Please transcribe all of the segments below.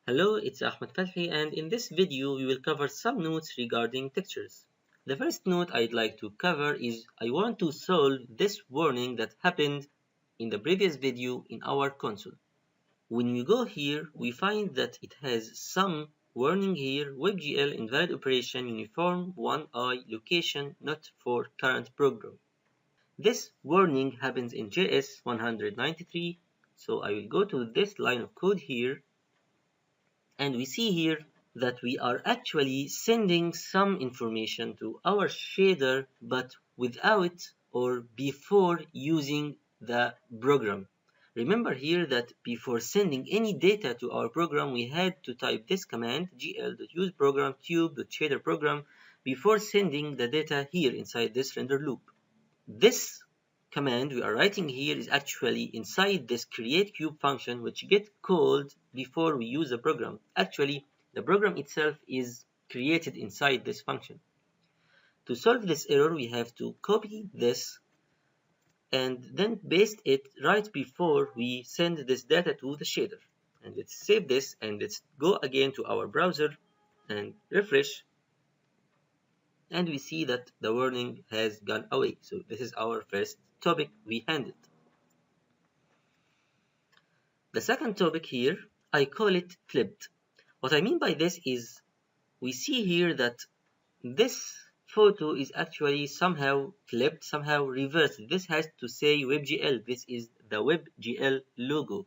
Hello, it's Ahmed Fathi, and in this video we will cover some notes regarding textures. The first note I'd like to cover is I want to solve this warning that happened in the previous video in our console. When we go here, we find that it has some warning here, WebGL invalid operation uniform 1i location not for current program. This warning happens in JS 193, so I will go to this line of code here. And we see here that we are actually sending some information to our shader, but without or before using the program. Remember here that before sending any data to our program, we had to type this command gl.useProgram tube.shaderProgram before sending the data here inside this render loop. This command we are writing here is actually inside this createCube function, which gets called before we use the program. Actually, the program itself is created inside this function. To solve this error, we have to copy this and then paste it right before we send this data to the shader. And let's save this and let's go again to our browser and refresh. And we see that the warning has gone away. So this is our first topic we handled. The second topic here, I call it flipped. What I mean by this is we see here that this photo is actually somehow flipped, somehow reversed. This has to say WebGL. This is the WebGL logo.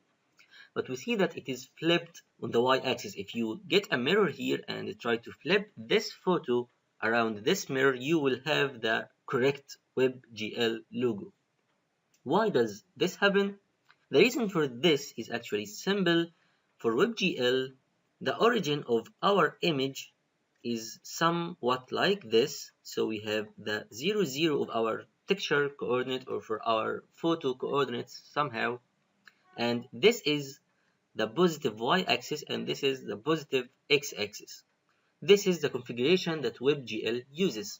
But we see that it is flipped on the y-axis. If you get a mirror here and try to flip this photo around this mirror, you will have the correct WebGL logo. Why does this happen? The reason for this is actually simple. For WebGL, the origin of our image is somewhat like this. So we have the 0, 0 of our texture coordinate or for our photo coordinates somehow. And this is the positive y-axis and this is the positive x-axis. This is the configuration that WebGL uses.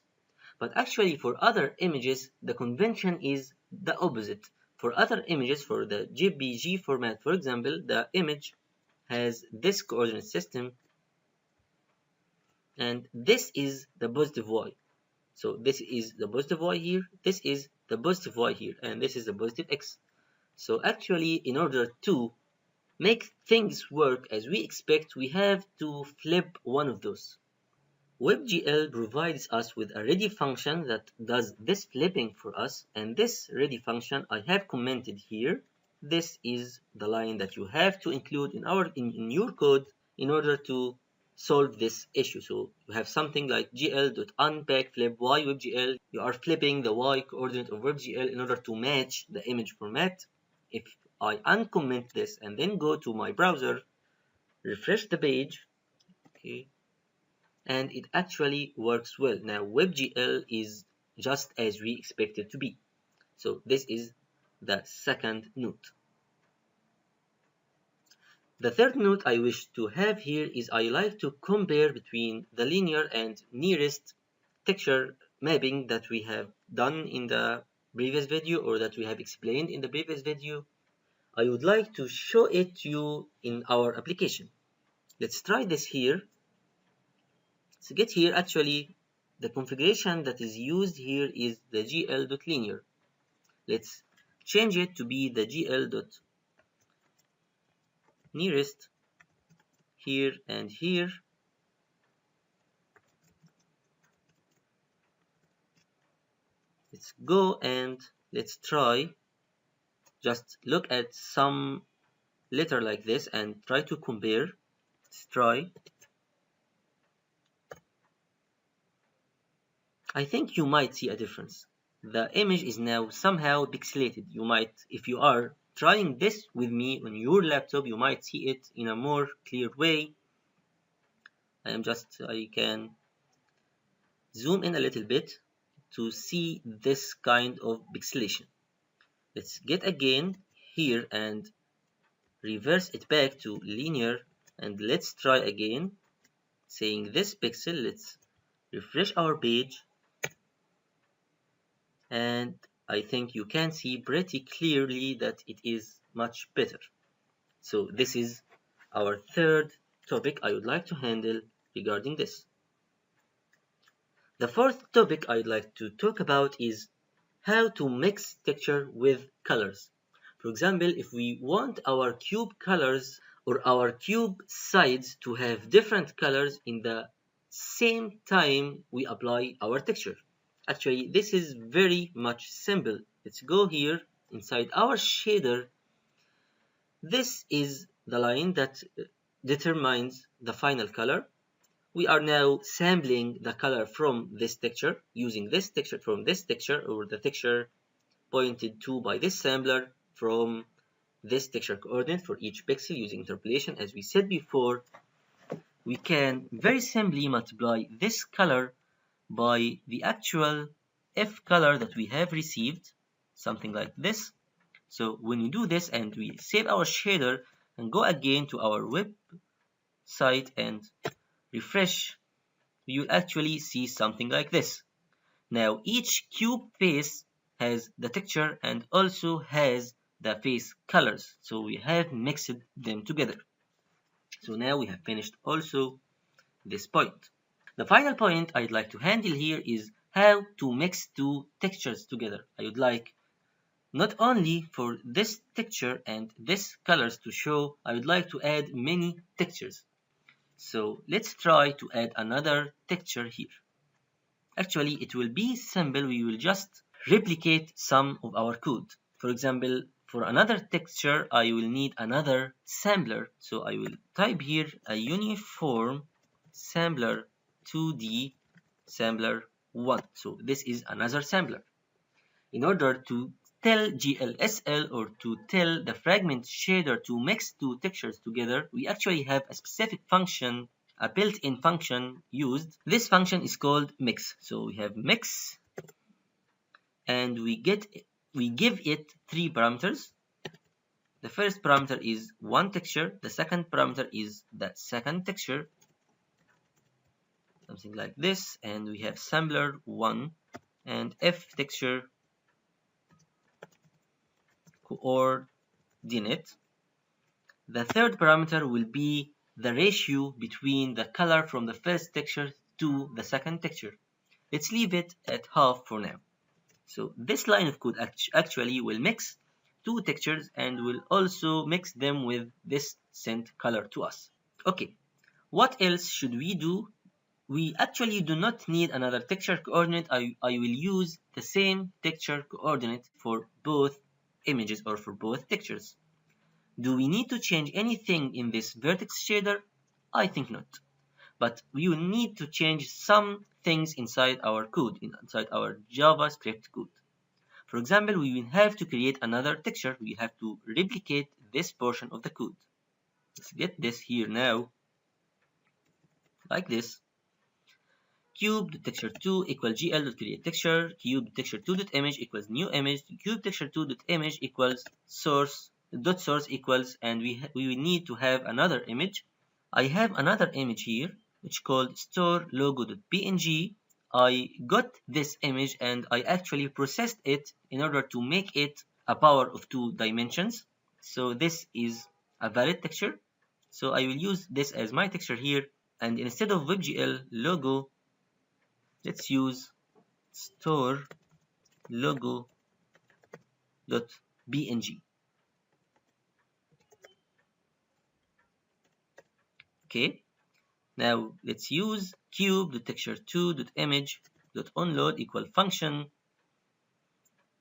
But actually for other images, the convention is the opposite. For other images, for the JPG format, for example, the image has this coordinate system and this is the positive y. So this is the positive y here, this is the positive y here, and this is the positive x. So actually, in order to make things work as we expect, we have to flip one of those. WebGL provides us with a ready function that does this flipping for us, and this ready function I have commented here. This is the line that you have to include in your code in order to solve this issue. So you have something like gl.unpackFlip y WebGL. You are flipping the y coordinate of WebGL in order to match the image format. If I uncomment this and then go to my browser, refresh the page, okay, and it actually works well. Now WebGL is just as we expect it to be. So this is the second note. The third note I wish to have here is I like to compare between the linear and nearest texture mapping that we have done in the previous video or that we have explained in the previous video. I would like to show it to you in our application. Let's try this here. To get here, actually, the configuration that is used here is the gl.linear. Let's change it to be the gl.nearest here and here. Let's go and let's try. Just look at some letter like this and try to compare. Let's try. I think you might see a difference. The image is now somehow pixelated. You might, if you are trying this with me on your laptop, you might see it in a more clear way. I can zoom in a little bit to see this kind of pixelation. Let's get again here and reverse it back to linear and let's try again saying this pixel. Let's refresh our page and I think you can see pretty clearly that it is much better. So this is our third topic I would like to handle regarding this. The fourth topic I'd like to talk about is how to mix texture with colors. For example, if we want our cube colors or our cube sides to have different colors in the same time we apply our texture. Actually, this is very much simple. Let's go here inside our shader. This is the line that determines the final color. We are now sampling the color from this texture, using this texture from this texture, or the texture pointed to by this sampler from this texture coordinate for each pixel using interpolation. As we said before, we can very simply multiply this color by the actual F color that we have received, something like this. So when we do this and we save our shader and go again to our website and refresh, you will actually see something like this. Now each cube face has the texture and also has the face colors, so we have mixed them together. So now we have finished also this point. The final point I'd like to handle here is how to mix two textures together. I would like not only for this texture and this colors to show, I would like to add many textures. So let's try to add another texture here. Actually, it will be simple. We will just replicate some of our code. For example, for another texture, I will need another sampler. So I will type here a uniform sampler 2D sampler 1. So this is another sampler. In order to tell GLSL or to tell the fragment shader to mix two textures together, we actually have a specific function, a built-in function used. This function is called mix. So we have mix, and we give it three parameters. The first parameter is one texture. The second parameter is the second texture, something like this, and we have sampler 1 and F texture coordinate. The third parameter will be the ratio between the color from the first texture to the second texture. Let's leave it at half for now. So this line of code actually will mix two textures and will also mix them with this sent color to us. Okay, what else should we do? We actually do not need another texture coordinate. I will use the same texture coordinate for both images or for both textures. Do we need to change anything in this vertex shader? I think not. But we will need to change some things inside our code, inside our JavaScript code. For example, we will have to create another texture. We have to replicate this portion of the code. Let's get this here now, like this. Cube texture 2 equals gl create texture. Cube texture 2.image equals new image. Cube texture 2.image equals source equals, and we will need to have another image. I have another image here which called store logo.png. I got this image and I actually processed it in order to make it a power of 2 dimensions. So this is a valid texture. So I will use this as my texture here, and instead of WebGL logo, let's use store logo.png. Okay, now let's use cube.texture2.image.onload equal function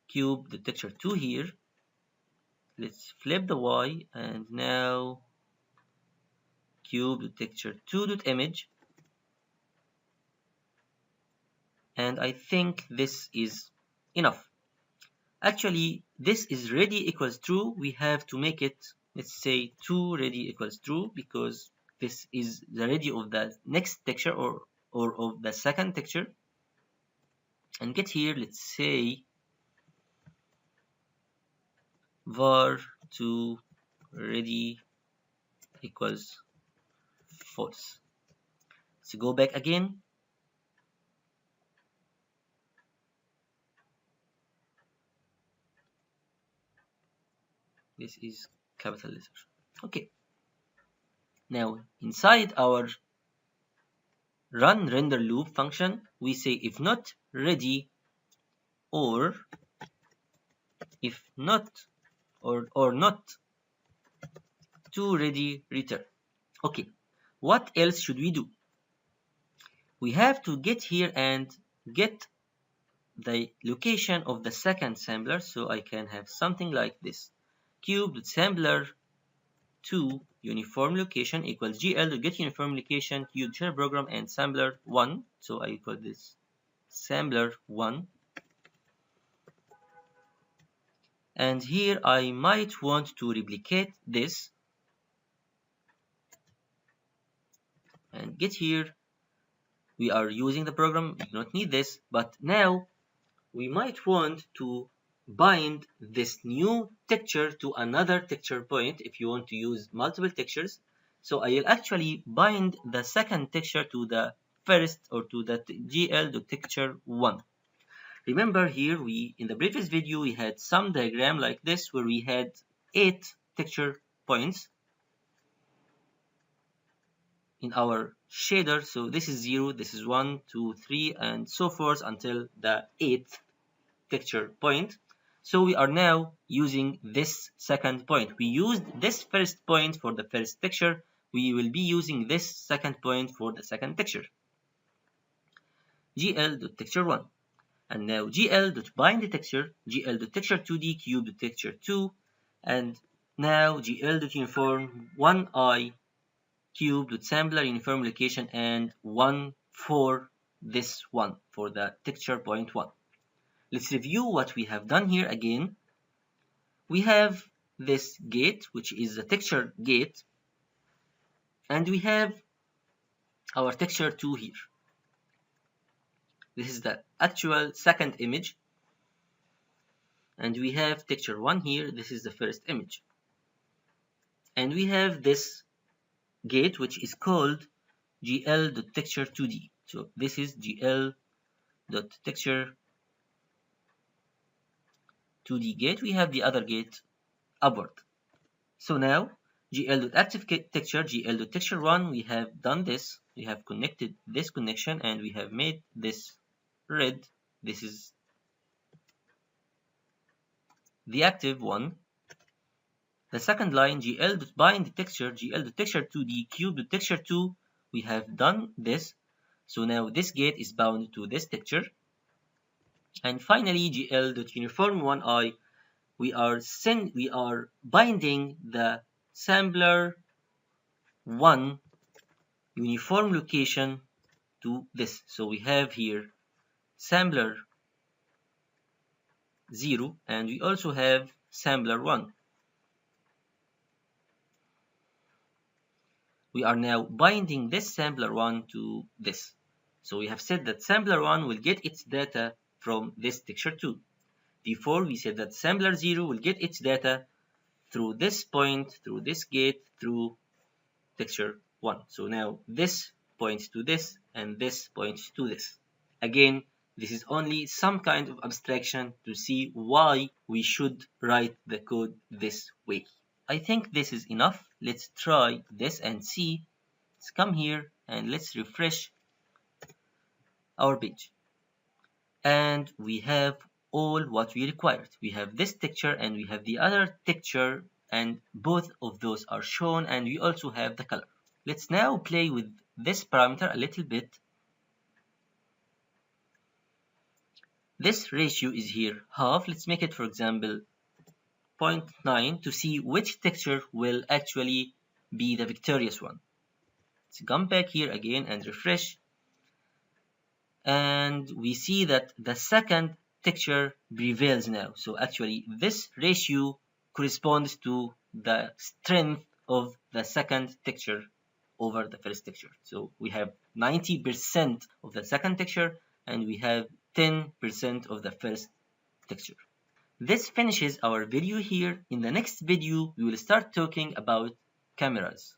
cube.texture2 here. Let's flip the y, and now cube.texture2.image, and I think this is enough. Actually, this is ready equals true. We have to make it, let's say 2 ready equals true, because this is the ready of the next texture or of the second texture. And get here, let's say var2 ready equals false. So go back again. This is capital letter. Okay. Now, inside our run render loop function, we say if not ready or if not or not to ready return. Okay, what else should we do? We have to get here and get the location of the second sampler, so I can have something like this. Cube sampler to uniform location equals GL to get uniform location cube shell program and sampler 1. So I call this sampler 1. And here I might want to replicate this and get here. We are using the program, we do not need this, but now we might want to bind this new texture to another texture point if you want to use multiple textures. So I will actually bind the second texture to the first or to the GL.texture1. Remember here in the previous video we had some diagram like this where we had 8 texture points in our shader. So this is 0, this is 1, 2, 3 and so forth until the 8th texture point. So we are now using this second point. We used this first point for the first texture. We will be using this second point for the second texture. GL.texture1. And now GL.bind the texture, GL.texture2D cube.texture2, and now GL.uniform 1i cube.sampler uniform location and 1 for this one, for the texture point 1. Let's review what we have done here again. We have this gate, which is the texture gate, and we have our texture 2 here. This is the actual second image, and we have texture 1 here. This is the first image, and we have this gate which is called GL.texture2D. So this is GL.texture2D gate. We have the other gate upward. So now GL.activeTexture, GL.texture1, we have done this. We have connected this connection and we have made this red. This is the active one. The second line, GL.bind texture, GL.texture2D cube.texture2, we have done this. So now this gate is bound to this texture. And finally, GL.uniform1i, we are binding the sampler 1 uniform location to this. So we have here sampler 0 and we also have sampler 1. We are now binding this sampler 1 to this. So we have said that sampler 1 will get its data from this texture 2. Before we said that sampler 0 will get its data through this point, through this gate, through texture 1. So now this points to this and this points to this. Again, this is only some kind of abstraction to see why we should write the code this way. I think this is enough. Let's try this and see. Let's come here and let's refresh our page. And we have all what we required. We have this texture and we have the other texture, and both of those are shown, and we also have the color. Let's now play with this parameter a little bit. This ratio is here half. Let's make it, for example, 0.9 to see which texture will actually be the victorious one. Let's come back here again and refresh. And we see that the second texture prevails now. So actually this ratio corresponds to the strength of the second texture over the first texture. So we have 90% of the second texture and we have 10% of the first texture. This finishes our video here. In the next video, we will start talking about cameras.